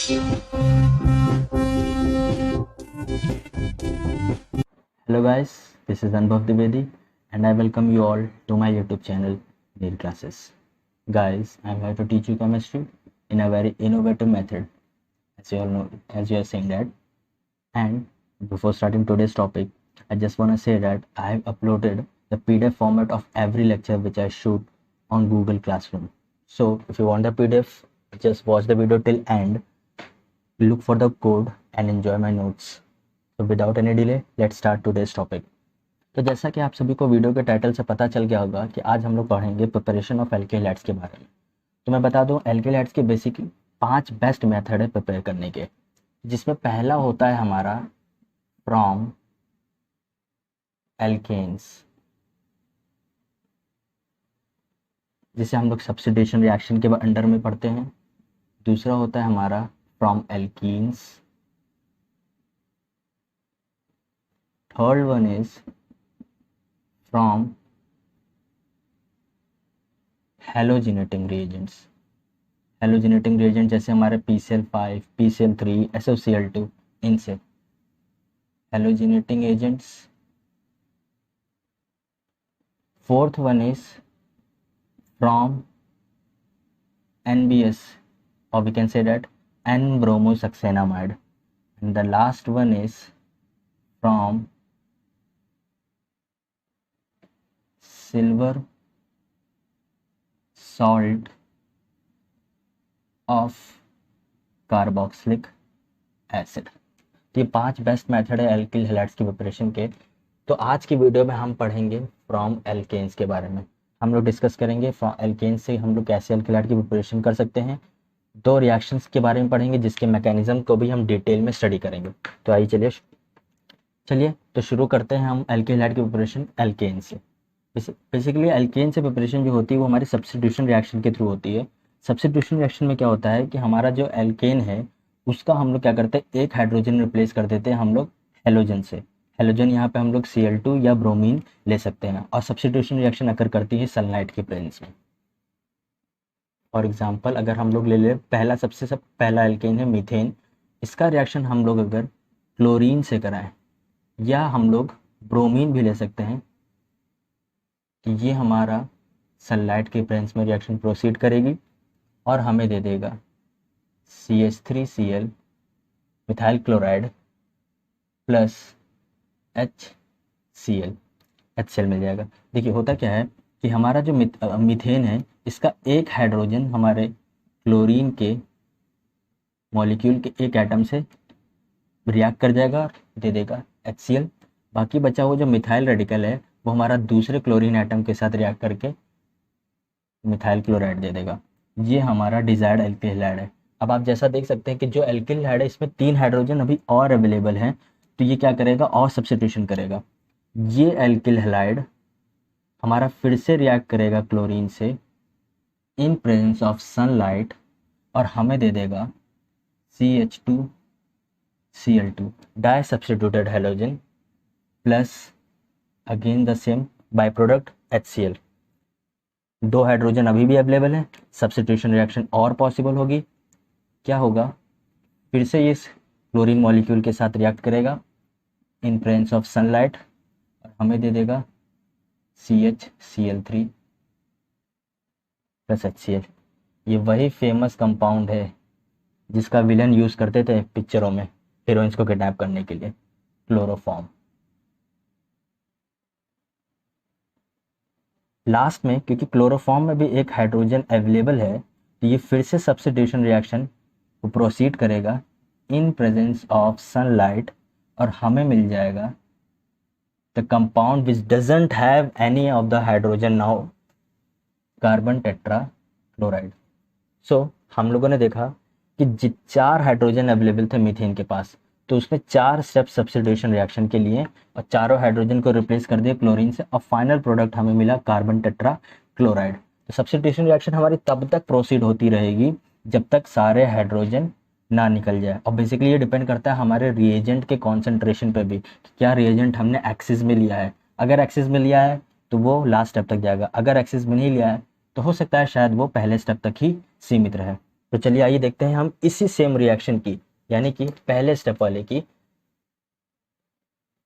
Hello guys, this is Anubhav Dwivedi and I welcome you all to my YouTube channel Need Classes. Guys, I am here to teach you chemistry in a very innovative method, as you all know, as you are saying that. And before starting today's topic, I just want to say that I have uploaded the PDF format of every lecture which I shoot on Google Classroom. So if you want the PDF, just watch the video till end, look for the code and enjoy my notes. तो without any delay let's start today's topic. तो जैसा कि आप सभी को video के title से पता चल गया होगा कि आज हम लोग पढ़ेंगे प्रिपरेशन ऑफ एल्केलाइड्स के बारे में। तो मैं बता दूं एल्केलाइड्स के बेसिक 5 बेस्ट मेथड है प्रिपेयर करने के, जिसमें पहला होता है हमारा फ्रॉम एल्केन्स, जिसे हम लोग सब्स्टिट्यूशन रिएक्शन के अंडर में पढ़ते हैं। दूसरा होता है हमारा from alkenes. Third one is from halogenating reagents. Halogenating reagent जैसे हमारे PCl5, PCl3, SOCl2, इनसे halogenating agents. Fourth one is from NBS, or we can say that N-bromosuccinamide. And the last one is from silver salt of carboxylic acid. ये 5 best method है alkyl halides की preparation के। तो आज की video में हम पढ़ेंगे फ्रॉम एल्केन्स के बारे में। हम लोग डिस्कस करेंगे एल्केन्स से हम लोग कैसे एल्किलाइड की प्रिपरेशन कर सकते हैं। 2 रिएक्शंस के बारे में पढ़ेंगे जिसके मैकेनिज्म को भी हम डिटेल में स्टडी करेंगे। तो आइए चलिए तो शुरू करते हैं हम एल्किलाइड की प्रिपरेशन एल्केन से। बेसिकली एल्केन से प्रिपरेशन जो होती है वो हमारी सब्स्टिट्यूशन रिएक्शन के थ्रू होती है। सब्स्टिट्यूशन रिएक्शन में क्या होता है कि हमारा जो एल्केन है उसका हम लोग क्या करते हैं, एक हाइड्रोजन रिप्लेस कर देते हैं हम लोग हेलोजन से। हेलोजन यहाँ पे हम लोग Cl2 या ब्रोमीन ले सकते हैं, और सब्स्टिट्यूशन रिएक्शन अकर करती है सनलाइट के प्रेजेंस में। फॉर एग्जाम्पल अगर हम लोग ले ले पहला एल्केन है मीथेन। इसका रिएक्शन हम लोग अगर क्लोरीन से कराएं या हम लोग ब्रोमीन भी ले सकते हैं, तो ये हमारा सनलाइट के प्रेजेंस में रिएक्शन प्रोसीड करेगी और हमें दे देगा CH3Cl methyl chloride plus HCl मिल जाएगा। देखिए होता क्या है कि हमारा जो मीथेन है इसका एक हाइड्रोजन हमारे क्लोरीन के मॉलिक्यूल के एक एटम से रिएक्ट कर जाएगा और दे देगा HCl। बाकी बचा हुआ जो मिथाइल रेडिकल है वो हमारा दूसरे क्लोरीन एटम के साथ रिएक्ट करके मिथाइल क्लोराइड दे देगा। ये हमारा डिजायर्ड एल्किल हैलाइड है। अब आप जैसा देख सकते हैं कि जो एल्किल हैलाइड है इसमें 3 हाइड्रोजन अभी और अवेलेबल हैं, तो ये क्या करेगा और सब्स्टिट्यूशन करेगा। ये एल्किल हैलाइड हमारा फिर से रिएक्ट करेगा क्लोरीन से इन प्रेजेंस ऑफ सनलाइट और हमें दे देगा CH2Cl2 di substituted halogen plus again the same by product HCl। 2 hydrogen अभी भी अवेलेबल है, सब्स्टिट्यूशन रिएक्शन और पॉसिबल होगी। क्या होगा, फिर से ये क्लोरीन मॉलिक्यूल के साथ रिएक्ट करेगा इन प्रेजेंस ऑफ सनलाइट और हमें दे देगा CHCl3 प्लस HCl। ये वही फेमस कंपाउंड है जिसका विलन यूज करते थे पिक्चरों में हीरोइंस को किडनैप करने के लिए, क्लोरोफॉर्म। लास्ट में क्योंकि क्लोरोफॉर्म में भी एक हाइड्रोजन अवेलेबल है, तो ये फिर से सब्स्टिट्यूशन रिएक्शन को प्रोसीड करेगा इन प्रेजेंस ऑफ सनलाइट और हमें मिल जाएगा the compound which doesn't have any of the hydrogen now, carbon tetrachloride. So हम लोगों ने देखा कि 4 हाइड्रोजन अवेलेबल थे मीथेन के पास, तो उसने 4 स्टेप सब्स्टिट्यूशन रिएक्शन के लिए और चारों हाइड्रोजन को रिप्लेस कर दिया क्लोरीन से और फाइनल प्रोडक्ट हमें मिला कार्बन टेट्रा क्लोराइड। तो सब्स्टिट्यूशन रिएक्शन हमारी तब तक प्रोसीड होती रहेगी जब तक सारे हाइड्रोजन ना निकल जाए। और बेसिकली ये डिपेंड करता है हमारे रिएजेंट के कॉन्सेंट्रेशन पे भी, क्या रिएजेंट हमने एक्सिस में लिया है। अगर एक्सिस में लिया है तो वो लास्ट स्टेप तक जाएगा, अगर एक्सिस में नहीं लिया है तो हो सकता है शायद वो पहले स्टेप तक ही सीमित रहे। तो चलिए आइए देखते हैं हम इसी सेम रिएक्शन की, यानी कि पहले स्टेप वाले की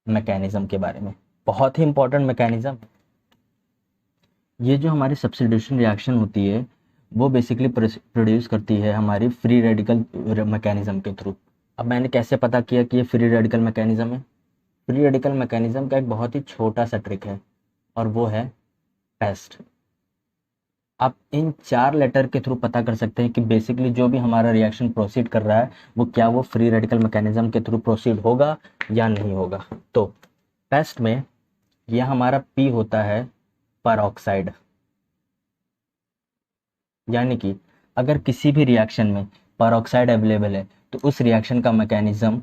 मैकेनिज्म के बारे में। बहुत ही इंपॉर्टेंट मैकेनिज्म। ये जो हमारी सब्स्टिट्यूशन रिएक्शन होती है वो बेसिकली प्रोड्यूस करती है हमारी फ्री रेडिकल मैकेनिज्म के थ्रू। अब मैंने कैसे पता किया कि ये फ्री रेडिकल मैकेनिज्म है? फ्री रेडिकल मैकेनिज्म का एक बहुत ही छोटा सा ट्रिक है और वो है पेस्ट। आप इन 4 लेटर के थ्रू पता कर सकते हैं कि बेसिकली जो भी हमारा रिएक्शन प्रोसीड कर रहा है वो क्या वो फ्री रेडिकल मैकेनिज्म के थ्रू प्रोसीड होगा या नहीं होगा। तो पेस्ट में यह हमारा पी होता है परऑक्साइड, यानी कि अगर किसी भी रिएक्शन में परऑक्साइड अवेलेबल है तो उस रिएक्शन का मैकेनिज्म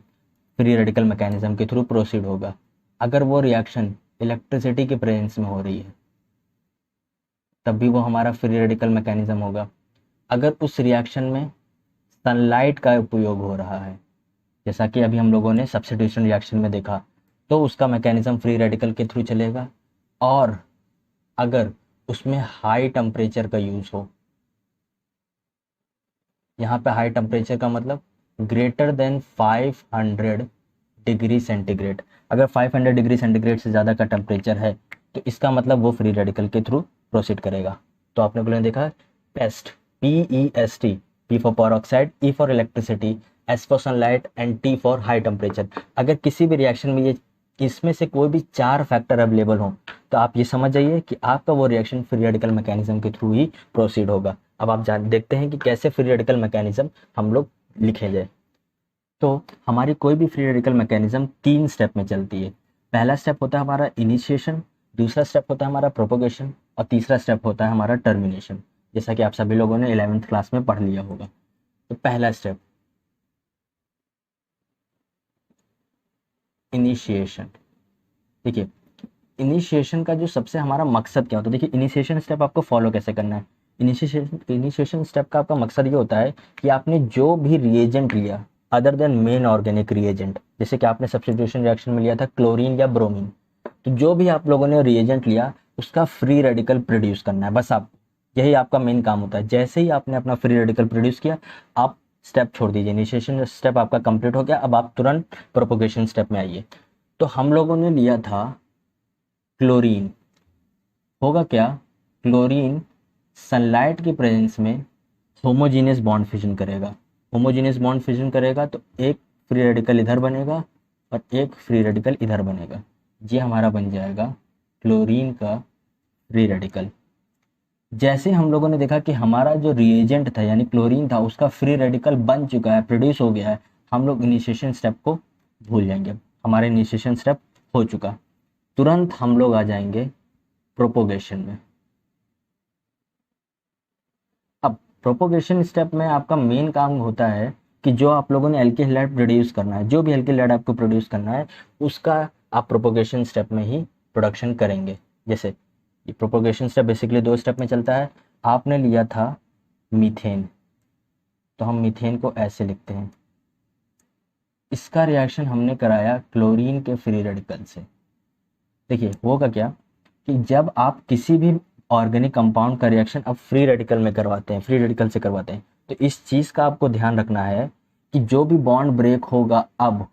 फ्री रेडिकल मैकेनिज्म के थ्रू प्रोसीड होगा। अगर वो रिएक्शन इलेक्ट्रिसिटी के प्रेजेंस में हो रही है तब भी वो हमारा फ्री रेडिकल मैकेनिज्म होगा। अगर उस रिएक्शन में सनलाइट का उपयोग हो रहा है, जैसा कि अभी हम लोगों ने सब्स्टिट्यूशन रिएक्शन में देखा, तो उसका मैकेनिज्म फ्री रेडिकल के थ्रू चलेगा। और अगर उसमें हाई टेम्परेचर का यूज़ हो, यहाँ पे हाई टेम्परेचर का मतलब ग्रेटर देन 500 डिग्री सेंटीग्रेड। अगर 500 डिग्री सेंटीग्रेड से ज़्यादा का टेम्परेचर है तो इसका मतलब वो फ्री रेडिकल के थ्रू प्रोसीड करेगा। तो आपने लोगों ने देखा paste, PEST, P for peroxide, E for electricity, S for sunlight and T for high temperature. अगर किसी भी रिएक्शन में ये इसमें से कोई भी 4 फैक्टर अवेलेबल हो तो आप ये समझ जाइए कि आपका वो रिएक्शन फ्री रेडिकल मैकेनिज्म के थ्रू ही प्रोसीड होगा। अब आप देखते हैं कि कैसे फ्री रेडिकल मैकेनिज्म हम लोग लिखे जाए। तो हमारी कोई भी फ्री रेडिकल मैकेनिज्म 3 स्टेप में चलती है। पहला स्टेप होता है हमारा इनिशिएशन, दूसरा स्टेप होता है हमारा प्रोपोगेशन और तीसरा स्टेप होता है हमारा टर्मिनेशन, जैसा कि आप सभी लोगों ने 11वीं क्लास में पढ़ लिया होगा। तो पहला स्टेप इनिशिएशन। देखिए इनिशिएशन का जो सबसे हमारा मकसद क्या होता है, देखिए इनिशिएशन स्टेप आपको फॉलो कैसे करना है। इनिशिएशन स्टेप का आपका मकसद ये होता है कि आपने जो भी रिएजेंट लिया other than main organic reagent, जैसे कि आपने सब्स्टिट्यूशन रिएक्शन में लिया था क्लोरीन या ब्रोमीन, तो जो भी आप लोगों ने रिएजेंट लिया उसका फ्री रेडिकल प्रोड्यूस करना है। बस आप यही आपका मेन काम होता है। जैसे ही आपने अपना फ्री रेडिकल प्रोड्यूस किया आप स्टेप छोड़ दीजिए, इनिशिएशन स्टेप आपका कंप्लीट हो गया। अब आप तुरंत प्रोपोगेशन स्टेप में आइए। तो हम लोगों ने लिया था क्लोरीन। होगा क्या, क्लोरीन सनलाइट की प्रेजेंस में होमोजीनियस बॉन्ड फिजन करेगा। होमोजीनियस बॉन्ड फिजन करेगा तो एक फ्री रेडिकल इधर बनेगा और एक फ्री रेडिकल इधर बनेगा। ये हमारा बन जाएगा क्लोरीन का फ्री रेडिकल। जैसे हम लोगों ने देखा कि हमारा जो रिएजेंट था यानी क्लोरीन था उसका फ्री रेडिकल बन चुका है, प्रोड्यूस हो गया है, हम लोग इनिशिएशन स्टेप को भूल जाएंगे। हमारा इनिशिएशन स्टेप हो चुका, तुरंत हम लोग आ जाएंगे प्रोपोगेशन में। अब प्रोपोगेशन स्टेप में आपका मेन काम होता है कि जो आप लोगों ने एल्किल हैलाइड प्रोड्यूस करना है, जो भी एल्किल हैलाइड आपको प्रोड्यूस करना है उसका आप प्रोपोगेशन स्टेप में ही प्रोडक्शन करेंगे। जैसे ये प्रोपोगेशन स्टेप बेसिकली 2 स्टेप में चलता है। आपने लिया था मीथेन, तो हम मीथेन को ऐसे लिखते हैं। इसका रिएक्शन हमने कराया क्लोरीन के फ्री रेडिकल से। देखिए होगा क्या कि जब आप किसी भी ऑर्गेनिक कंपाउंड का रिएक्शन अब फ्री रेडिकल में करवाते हैं, फ्री रेडिकल से करवाते हैं, तो इस चीज़ का आपको ध्यान रखना है कि जो भी बॉन्ड ब्रेक होगा अब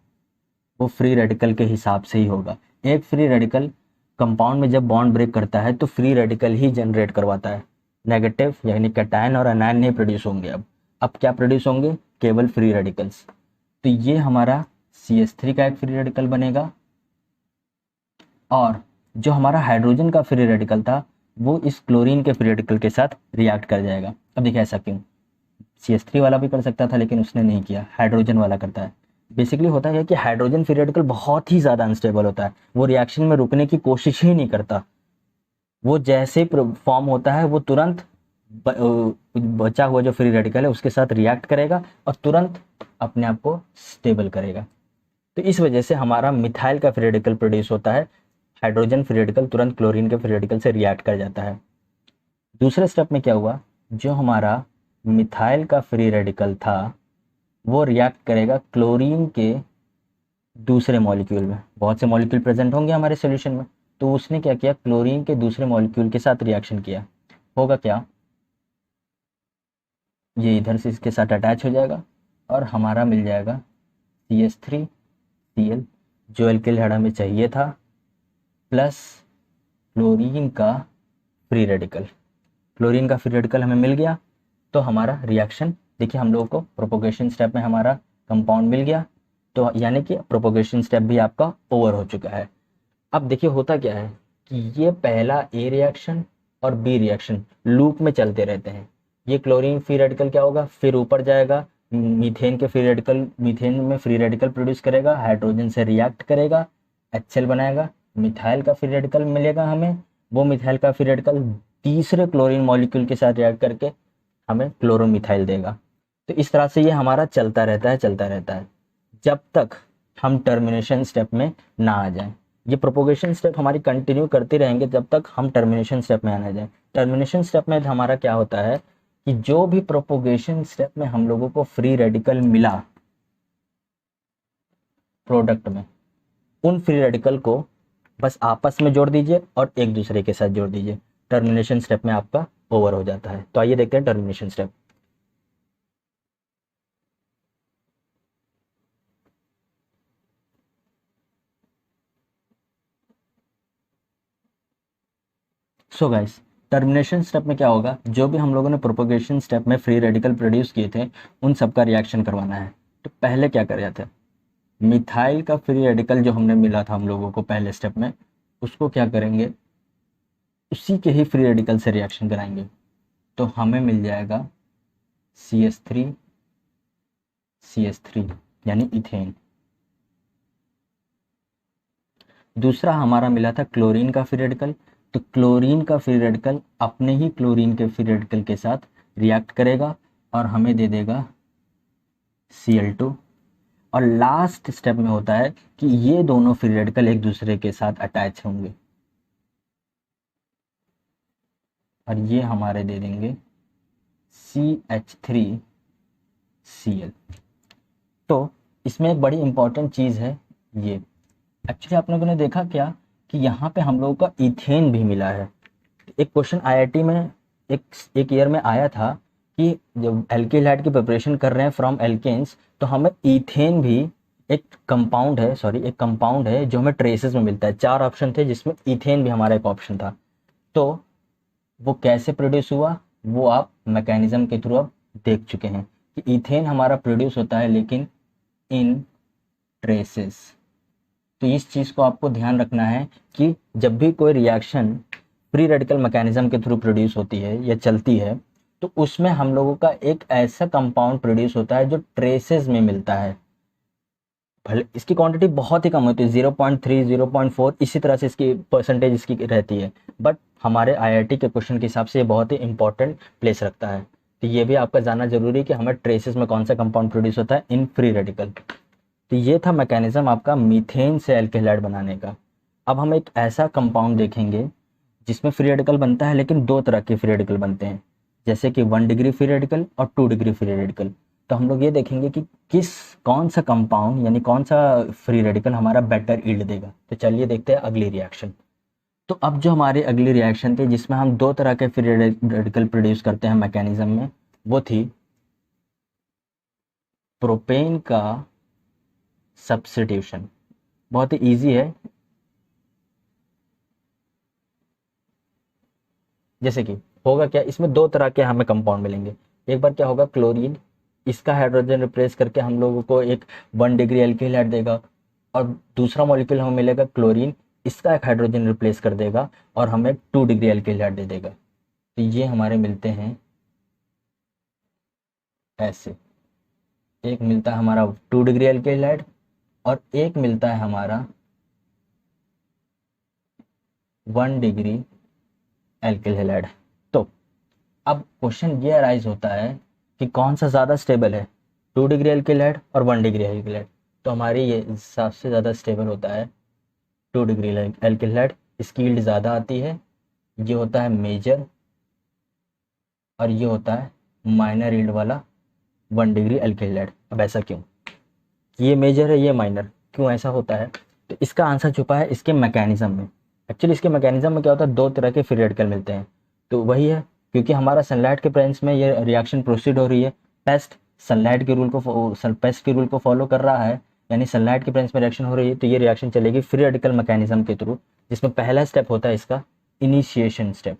वो फ्री रेडिकल के हिसाब से ही होगा। एक फ्री रेडिकल कंपाउंड में जब बॉन्ड ब्रेक करता है तो फ्री रेडिकल ही जनरेट करवाता है, नेगेटिव यानी कैटायन और एनायन नहीं प्रोड्यूस होंगे। अब क्या प्रोड्यूस होंगे, केवल फ्री रेडिकल्स। तो ये हमारा CH3 का एक फ्री रेडिकल बनेगा और जो हमारा हाइड्रोजन का फ्री रेडिकल था वो इस क्लोरीन के फ्री रेडिकल के साथ रिएक्ट कर जाएगा। अब देखिए ऐसा क्यों, CH3 वाला भी कर सकता था लेकिन उसने नहीं किया, हाइड्रोजन वाला करता है। बेसिकली होता है कि हाइड्रोजन फ्री रेडिकल बहुत ही ज़्यादा अनस्टेबल होता है, वो रिएक्शन में रुकने की कोशिश ही नहीं करता। वो जैसे फॉर्म होता है वो तुरंत बचा हुआ जो फ्री रेडिकल है उसके साथ रिएक्ट करेगा और तुरंत अपने आप को स्टेबल करेगा। तो इस वजह से हमारा मिथाइल का फ्री रेडिकल प्रोड्यूस होता है, हाइड्रोजन फ्री रेडिकल तुरंत क्लोरीन के फ्री रेडिकल से रिएक्ट कर जाता है। दूसरे स्टेप में क्या हुआ, जो हमारा मिथाइल का फ्री रेडिकल था वो रिएक्ट करेगा क्लोरीन के दूसरे मॉलिक्यूल में। बहुत से मॉलिक्यूल प्रेजेंट होंगे हमारे सॉल्यूशन में, तो उसने क्या किया, क्लोरीन के दूसरे मॉलिक्यूल के साथ रिएक्शन किया। होगा क्या, ये इधर से इसके साथ अटैच हो जाएगा और हमारा मिल जाएगा CH3Cl, जो एल्किल हेड हमें चाहिए था, प्लस क्लोरीन का फ्री रेडिकल। क्लोरीन का फ्री रेडिकल हमें मिल गया, तो हमारा रिएक्शन देखिए, हम लोगों को प्रोपोगेशन स्टेप में हमारा कंपाउंड मिल गया, तो यानी कि प्रोपोगेशन स्टेप भी आपका ओवर हो चुका है। अब देखिए होता क्या है कि ये पहला ए रिएक्शन और बी रिएक्शन लूप में चलते रहते हैं। ये क्लोरीन फ्री रेडिकल क्या होगा, फिर ऊपर जाएगा, मीथेन के फ्री रेडिकल, मीथेन में फ्री रेडिकल प्रोड्यूस करेगा, हाइड्रोजन से रिएक्ट करेगा, HCl बनाएगा, मिथाइल का फ्री रेडिकल मिलेगा हमें, वो मिथाइल का फ्री रेडिकल तीसरे क्लोरीन मॉलिक्यूल के साथ रिएक्ट करके हमें क्लोरोमिथाइल देगा। तो इस तरह से ये हमारा चलता रहता है, चलता रहता है, जब तक हम टर्मिनेशन स्टेप में ना आ जाएं। ये प्रोपोगेशन स्टेप हमारी कंटिन्यू करते रहेंगे जब तक हम टर्मिनेशन स्टेप में आना जाए। टर्मिनेशन स्टेप में हमारा क्या होता है कि जो भी प्रोपोगेशन स्टेप में हम लोगों को फ्री रेडिकल मिला प्रोडक्ट में, उन फ्री रेडिकल को बस आपस में जोड़ दीजिए और एक दूसरे के साथ जोड़ दीजिए, टर्मिनेशन स्टेप में आपका ओवर हो जाता है। तो आइए देखते हैं termination step. So guys, termination step में क्या होगा, जो भी हम लोगों ने प्रोपोगेशन स्टेप में फ्री रेडिकल प्रोड्यूस किए थे उन सब का रिएक्शन करवाना है। तो पहले क्या कर जाते हैं, मिथाइल का फ्री रेडिकल जो हमने मिला था हम लोगों को पहले स्टेप में, उसको क्या करेंगे, उसी के ही फ्री रेडिकल से रिएक्शन कराएंगे, तो हमें मिल जाएगा CH3 यानी इथेन। दूसरा हमारा मिला था क्लोरीन का फ्री रेडिकल, तो क्लोरीन का फ्री रेडिकल अपने ही क्लोरीन के फ्री रेडिकल के साथ रिएक्ट करेगा और हमें दे देगा Cl2। और लास्ट स्टेप में होता है कि ये दोनों फ्री रेडिकल एक दूसरे के साथ अटैच होंगे और ये हमारे दे देंगे CH3Cl। तो इसमें एक बड़ी इंपॉर्टेंट चीज़ है, ये एक्चुअली आप लोगों ने देखा क्या कि यहाँ पे हम लोगों का इथेन भी मिला है। एक क्वेश्चन IIT में एक ईयर में आया था कि जब एल्किल हैड की प्रिपरेशन कर रहे हैं फ्रॉम एल्केन्स, तो हमें इथेन भी एक कंपाउंड है जो हमें ट्रेसेस में मिलता है। 4 ऑप्शन थे जिसमें इथेन भी हमारा एक ऑप्शन था। तो वो कैसे प्रोड्यूस हुआ वो आप मैकेनिज्म के थ्रू अब देख चुके हैं कि इथेन हमारा प्रोड्यूस होता है लेकिन इन ट्रेसेस। तो इस चीज़ को आपको ध्यान रखना है कि जब भी कोई रिएक्शन फ्री रेडिकल मैकेनिज्म के थ्रू प्रोड्यूस होती है या चलती है, तो उसमें हम लोगों का एक ऐसा कंपाउंड प्रोड्यूस होता है जो ट्रेसेस में मिलता है। भले इसकी क्वांटिटी बहुत ही कम होती है, 0.3 0.4 इसी तरह से इसकी परसेंटेज इसकी रहती है, बट हमारे IIT के क्वेश्चन के हिसाब से ये बहुत ही इंपॉर्टेंट प्लेस रखता है। तो ये भी आपका जानना जरूरी है कि हमें ट्रेसेस में कौन सा कंपाउंड प्रोड्यूस होता है इन फ्री रेडिकल। तो ये था मैकेनिज्म आपका मीथेन से एल्किल हैलाइड बनाने का। अब हम एक ऐसा कंपाउंड देखेंगे जिसमें फ्री रेडिकल बनता है, लेकिन 2 तरह के फ्री रेडिकल बनते हैं, जैसे कि 1 डिग्री फ्री रेडिकल और 2 डिग्री फ्री रेडिकल। तो हम लोग ये देखेंगे कि कौन सा कंपाउंड यानी कौन सा फ्री रेडिकल हमारा बेटर यील्ड देगा। तो चलिए देखते हैं अगली रिएक्शन। तो अब जो हमारी अगली रिएक्शन थी जिसमें हम 2 तरह के फ्री रेडिकल प्रोड्यूस करते हैं मैकेनिज्म में, वो थी प्रोपेन का सब्स्टिट्यूशन। बहुत ही ईजी है। जैसे कि होगा क्या, इसमें 2 तरह के हमें कंपाउंड मिलेंगे। एक बार क्या होगा, क्लोरीन इसका हाइड्रोजन रिप्लेस करके हम लोगों को एक 1 डिग्री एल्किल हैलाइड देगा, और दूसरा मॉलिक्यूल हमें मिलेगा क्लोरीन, इसका एक हाइड्रोजन रिप्लेस कर देगा और हमें 2 डिग्री एल्किल हैलाइड दे देगा। तो ये हमारे मिलते हैं ऐसे, एक मिलता है हमारा 2 डिग्री एल्किल हैलाइड और एक मिलता है हमारा 1 डिग्री एल्किल हैलाइड। तो अब क्वेश्चन ये अराइज होता है कि कौन सा ज़्यादा स्टेबल है, 2 डिग्री एल्किल हैलाइड और 1 डिग्री एल्किल हैलाइड। तो हमारी ये सबसे ज़्यादा स्टेबल होता है 2 डिग्री एल्किल हैलाइड, इसकी यील्ड ज़्यादा आती है। ये होता है मेजर और ये होता है माइनर यील्ड वाला 1 डिग्री एल्किल हैलाइड। अब ऐसा क्यों, ये मेजर है ये माइनर, क्यों ऐसा होता है? तो इसका आंसर छुपा है इसके मैकेनिज्म में। एक्चुअली इसके मैकेनिज्म में क्या होता है, 2 तरह के फ्री रेडिकल मिलते हैं। तो वही है क्योंकि हमारा सनलाइट के प्रेजेंस में ये रिएक्शन प्रोसीड हो रही है। पेस्ट के रूल को फॉलो कर रहा है, यानी सनलाइट के प्रेजेंस में रिएक्शन हो रही है तो ये रिएक्शन चलेगी फ्री रेडिकल मैकेनिज्म के थ्रू, जिसमें पहला स्टेप होता है इसका इनिशिएशन स्टेप।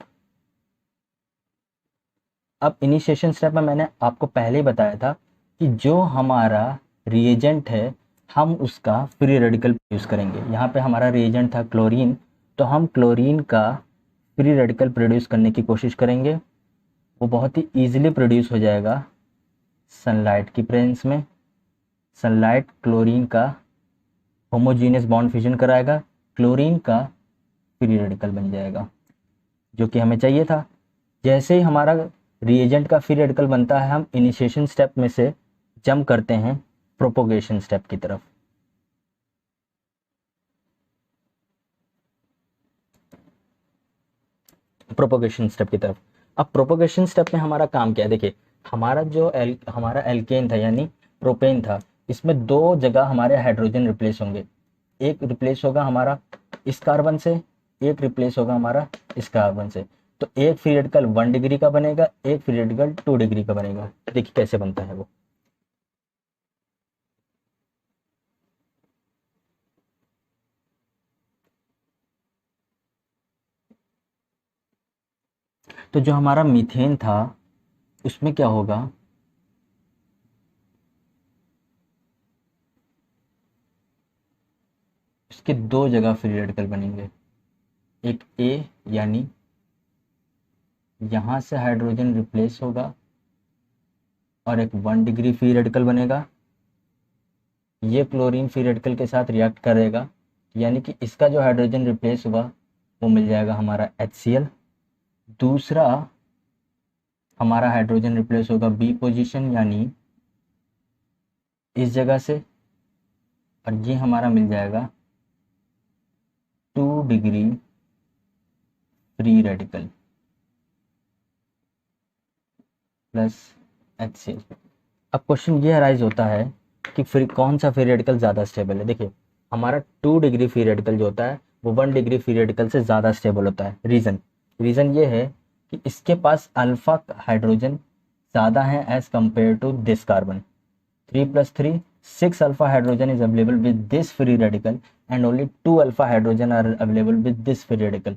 अब इनिशिएशन स्टेप में मैंने आपको पहले ही बताया था कि जो हमारा रिएजेंट है हम उसका फ्री रेडिकल यूज़ करेंगे। यहाँ पे हमारा रिएजेंट था क्लोरीन, तो हम क्लोरीन का फ्री रेडिकल प्रोड्यूस करने की कोशिश करेंगे। वो बहुत ही ईजिली प्रोड्यूस हो जाएगा सनलाइट की प्रेजेंस में। सनलाइट क्लोरीन का होमोजीनियस बॉन्ड फ्यूजन कराएगा, क्लोरीन का फ्री रेडिकल बन जाएगा, जो कि हमें चाहिए था। जैसे ही हमारा रिएजेंट का फ्री रेडिकल बनता है, हम इनिशिएशन स्टेप में से जंप करते हैं प्रोपोगेशन स्टेप की तरफ। प्रोपोगेशन स्टेप की तरफ। अब प्रोपोगेशन स्टेप में हमारा काम क्या है? देखिए, हमारा एल्केन था यानी प्रोपेन था, इसमें दो जगह हमारे हाइड्रोजन रिप्लेस होंगे। एक रिप्लेस होगा हमारा इस कार्बन से, एक रिप्लेस होगा हमारा इस कार्बन से। तो एक फ्री रेडिकल 1 डिग्री का बनेगा, एक फ्री रेडिकल 2 डिग्री का बनेगा। देखिए कैसे बनता है वो। तो जो हमारा मीथेन था उसमें क्या होगा, इसके दो जगह फ्री रेडिकल बनेंगे। एक ए यानी यहां से हाइड्रोजन रिप्लेस होगा और एक 1 डिग्री फ्री रेडिकल बनेगा। ये क्लोरीन फ्री रेडिकल के साथ रिएक्ट करेगा, यानी कि इसका जो हाइड्रोजन रिप्लेस हुआ वो मिल जाएगा हमारा HCl। दूसरा हमारा हाइड्रोजन रिप्लेस होगा बी पोजीशन यानी इस जगह से, और ये हमारा मिल जाएगा 2 degree free radical plus HCl। अब क्वेश्चन ये अराइज होता है कि फिर कौन सा फ्री रेडिकल ज़्यादा स्टेबल है। देखिए, हमारा 2 डिग्री फ्री रेडिकल जो होता है वो 1 डिग्री फ्री रेडिकल से ज़्यादा स्टेबल होता है। रीज़न ये है कि इसके पास अल्फा हाइड्रोजन ज़्यादा है as compare to this carbon. 3 + 3 6 alpha hydrogen is available with this free radical and only 2 alpha hydrogen are available with this free radical.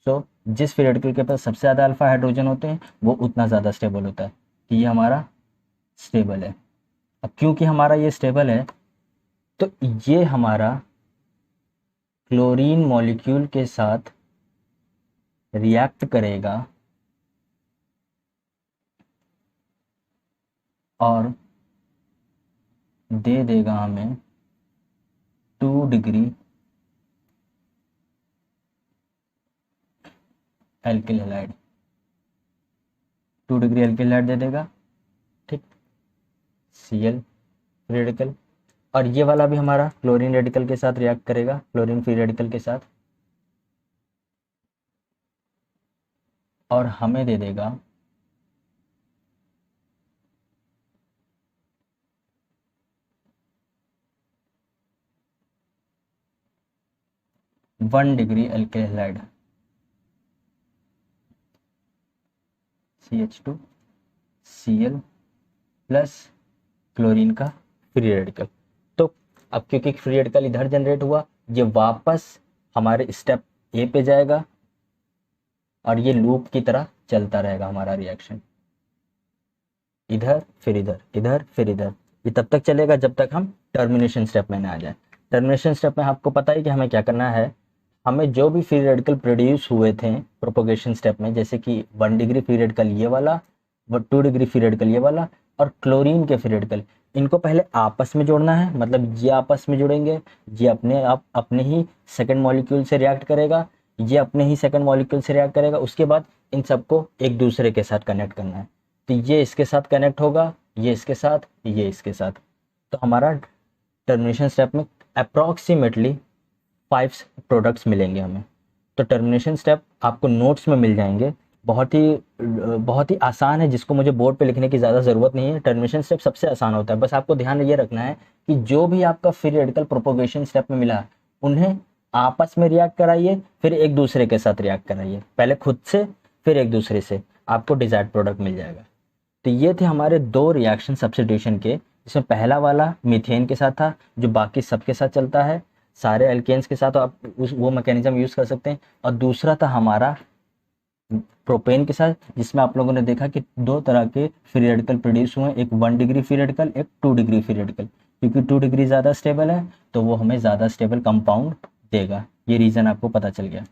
So जिस फ्री रेडिकल के पास सबसे ज़्यादा अल्फा हाइड्रोजन होते हैं वो उतना ज़्यादा स्टेबल होता है कि ये हमारा स्टेबल है। अब क्योंकि हमारा ये स्टेबल है तो ये हमारा क्लोरीन मॉलिक्यूल के साथ रिएक्ट करेगा और दे देगा हमें 2 degree alkyl halide. 2 degree alkyl halide दे देगा, ठीक। Cl फ्री रेडिकल, और ये वाला भी हमारा क्लोरीन रेडिकल के साथ रिएक्ट करेगा, क्लोरीन फ्री रेडिकल के साथ, और हमें दे देगा 1 degree alkyl halide CH2 Cl plus chlorine का फ्री रेडिकल। तो अब क्योंकि फ्री रेडिकल इधर जनरेट हुआ, ये वापस हमारे स्टेप ए पे जाएगा और ये लूप की तरह चलता रहेगा हमारा रिएक्शन, इधर फिर इधर, इधर फिर इधर। ये तब तक चलेगा जब तक हम टर्मिनेशन स्टेप में ना आ जाए। टर्मिनेशन स्टेप में आपको पता है कि हमें क्या करना है। हमें जो भी फ्री रेडिकल प्रोड्यूस हुए थे प्रोपोगेशन स्टेप में, जैसे कि 1 डिग्री फ्री रेडिकल ये वाला, 2 डिग्री फ्री रेडिकल ये वाला, और क्लोरीन के फ्री रेडिकल, इनको पहले आपस में जोड़ना है। मतलब ये आपस में जुड़ेंगे, ये अपने आप अपने ही सेकंड मॉलिक्यूल से रिएक्ट करेगा, ये अपने ही सेकंड मॉलिक्यूल से रिएक्ट करेगा। उसके बाद इन सबको एक दूसरे के साथ कनेक्ट करना है। तो ये इसके साथ कनेक्ट होगा, ये इसके साथ, ये इसके साथ। तो हमारा टर्मिनेशन स्टेप में अप्रॉक्सीमेटली 5 प्रोडक्ट्स मिलेंगे हमें। तो टर्मिनेशन स्टेप आपको नोट्स में मिल जाएंगे, बहुत ही आसान है, जिसको मुझे बोर्ड पे लिखने की ज़्यादा ज़रूरत नहीं है। टर्मिनेशन स्टेप सबसे आसान होता है। बस आपको ध्यान ये रखना है कि जो भी आपका फ्री रेडिकल प्रोपोगेशन स्टेप में मिला उन्हें आपस में रिएक्ट कराइए, फिर एक दूसरे के साथ रिएक्ट कराइए। पहले खुद से, फिर एक दूसरे से। आपको डिजायर्ड प्रोडक्ट मिल जाएगा। तो ये थे हमारे 2 रिएक्शन सब्स्टिट्यूशन के, जिसमें पहला वाला मीथेन के साथ था जो बाकी सबके साथ चलता है, सारे एल्केन्स के साथ आप वो मैकेनिज्म यूज़ कर सकते हैं। और दूसरा था हमारा प्रोपेन के साथ, जिसमें आप लोगों ने देखा कि 2 तरह के फ्री रेडिकल प्रोड्यूस हुए, एक 1 डिग्री फ्री रेडिकल, एक 2 डिग्री फ्री रेडिकल। क्योंकि 2 डिग्री ज़्यादा स्टेबल है तो वो हमें ज़्यादा स्टेबल कंपाउंड देगा। ये रीज़न आपको पता चल गया।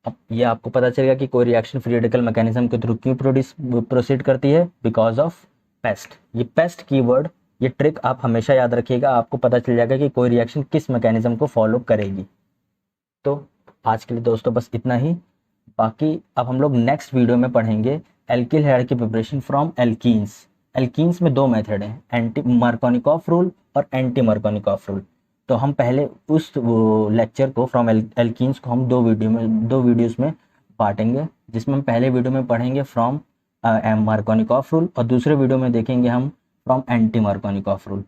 अब ये आपको पता चल गया कि कोई रिएक्शन फ्री रेडिकल मैकेनिज्म के थ्रू क्यों प्रोसीड करती है, बिकॉज ऑफ पेस्ट। ये पेस्ट कीवर्ड, ये ट्रिक आप हमेशा याद रखिएगा, आपको पता चल जाएगा कि कोई रिएक्शन किस मैकेनिज्म को फॉलो करेगी। तो आज के लिए दोस्तों बस इतना ही। बाकी अब हम लोग नेक्स्ट वीडियो में पढ़ेंगे एल्किल हैलाइड की प्रिपरेशन फ्रॉम एल्कीन्स। एल्कीन्स में 2 मेथड हैं, एंटी मार्कोनिकॉफ रूल और एंटी मार्कोनिकॉफ रूल। तो हम पहले उस लेक्चर को फ्रॉम एल्कीन्स को हम 2 वीडियोस में बांटेंगे, जिसमें हम पहले वीडियो में पढ़ेंगे फ्रॉम मार्कोनिकॉफ रूल और दूसरे वीडियो में देखेंगे हम फ्रॉम एंटी मार्कोनिकॉफ रूल।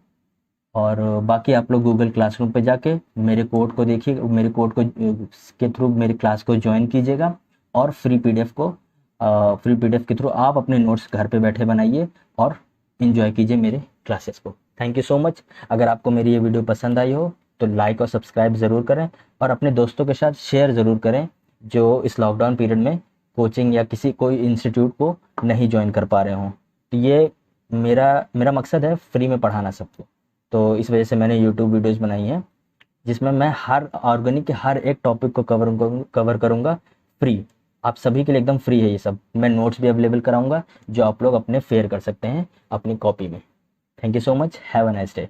और बाकी आप लोग गूगल क्लासरूम पे जाके मेरे कोड को देखिए, मेरे कोड को के थ्रू मेरी क्लास को ज्वाइन कीजिएगा और फ्री पीडीएफ के थ्रू आप अपने नोट्स घर पे बैठे बनाइए और इन्जॉय कीजिए मेरे क्लासेस को। Thank you so much. अगर आपको मेरी ये वीडियो पसंद आई हो तो लाइक और सब्सक्राइब ज़रूर करें और अपने दोस्तों के साथ शेयर ज़रूर करें जो इस लॉकडाउन पीरियड में कोचिंग या कोई इंस्टीट्यूट को नहीं ज्वाइन कर पा रहे हों। तो ये मेरा मकसद है फ्री में पढ़ाना सबको। तो इस वजह से मैंने यूट्यूब वीडियोज़ बनाई हैं जिसमें मैं हर ऑर्गेनिक के हर एक टॉपिक को कवर करूँगा फ्री। आप सभी के लिए एकदम फ्री है ये सब। मैं नोट्स भी अवेलेबल कराऊंगा जो आप लोग अपने फेयर कर सकते हैं अपनी कॉपी में। Thank you so much. Have a nice day.